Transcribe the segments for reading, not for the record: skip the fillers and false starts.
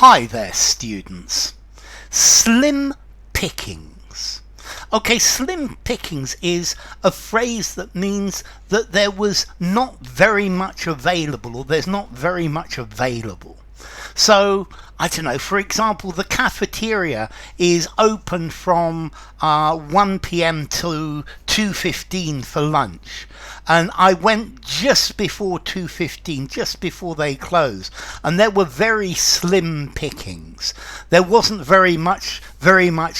Hi there, students. Slim pickings. Okay, slim pickings is a phrase that means that there was not very much available, or there's not very much available. So, I don't know, for example, the cafeteria is open from 1 p.m. to 2:15 for lunch. And I went just before 2:15, just before they closed, and there were very slim pickings. There wasn't very much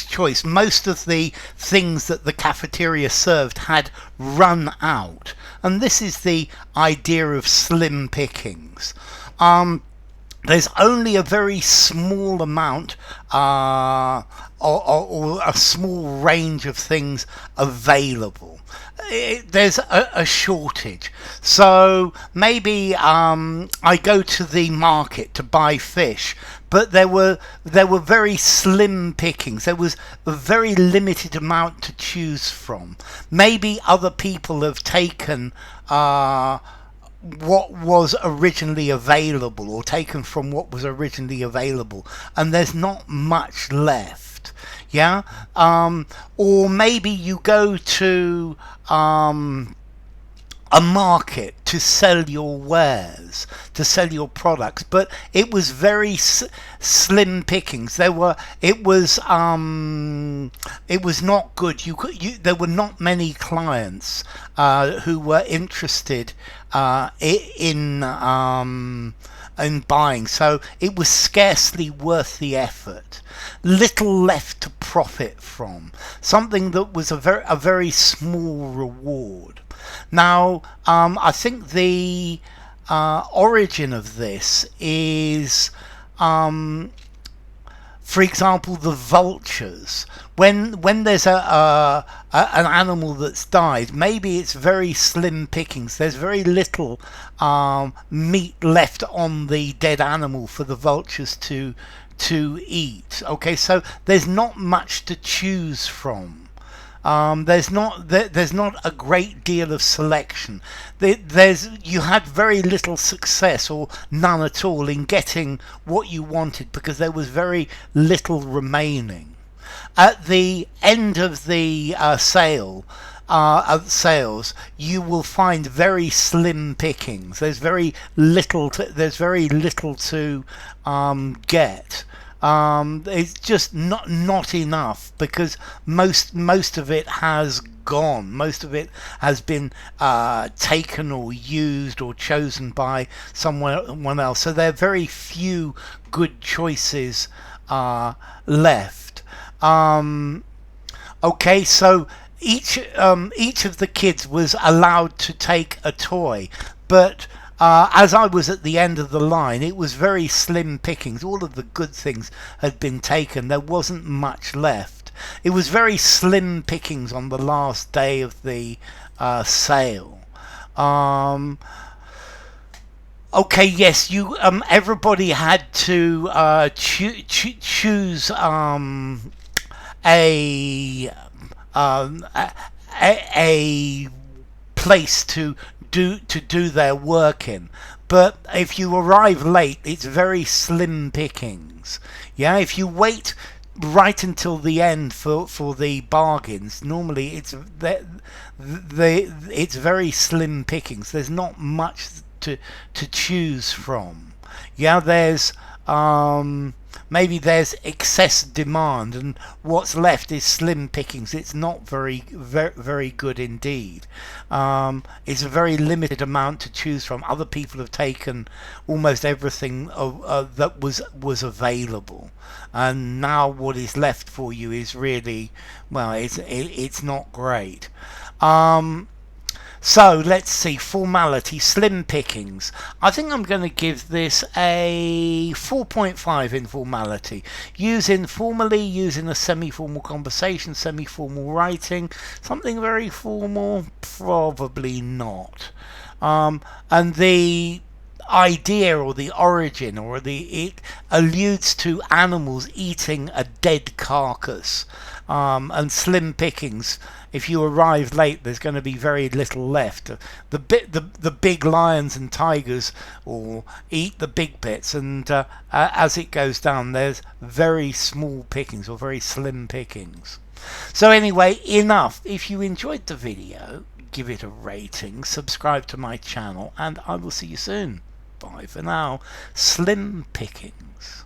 choice. Most of the things that the cafeteria served had run out, and this is the idea of slim pickings. There's only a very small amount or a small range of things available. There's a shortage. So maybe I go to the market to buy fish, but there were very slim pickings. There was a very limited amount to choose from. Maybe other people have taken what was originally available, or taken from what was originally available, and there's not much left. Yeah. Or maybe you go to a market to sell your wares, to sell your products, but it was very slim pickings. It was not good. There were not many clients who were interested in buying, so it was scarcely worth the effort. Little left to profit from, something that was a very small reward. Now, I think the origin of this is, for example, the vultures. When there's an animal that's died, maybe it's very slim pickings. There's very little meat left on the dead animal for the vultures to eat. Okay, so there's not much to choose from. There's not a great deal of selection. You had very little success, or none at all, in getting what you wanted, because there was very little remaining. At the end of the sales, you will find very slim pickings. There's very little to get. It's just not enough, because most of it has gone. Most of it has been taken or used or chosen by someone else. So there are very few good choices left. Okay, so each of the kids was allowed to take a toy, but as I was at the end of the line, it was very slim pickings. All of the good things had been taken. There wasn't much left. It was very slim pickings on the last day of the sale. Okay, yes, everybody had to choose a place to do their work in. But if you arrive late, it's very slim pickings. Yeah, if you wait right until the end for the bargains, normally it's very slim pickings. There's not much to choose from. Yeah, there's maybe there's excess demand, and what's left is slim pickings. It's not very good indeed. It's a very limited amount to choose from. Other people have taken almost everything that was available, and now what is left for you is really, well, it's not great. So let's see, formality, slim pickings. I think I'm going to give this a 4.5 in formality. Use informally, use in a semi-formal conversation, semi-formal writing. Something very formal, probably not. And the idea or the origin or it alludes to animals eating a dead carcass, and slim pickings. If you arrive late, there's going to be very little left. The big lions and tigers or eat the big bits, and as it goes down, there's very small pickings or very slim pickings. So anyway, enough. If you enjoyed the video, give it a rating, subscribe to my channel, and I will see you soon. Bye for now. Slim pickings.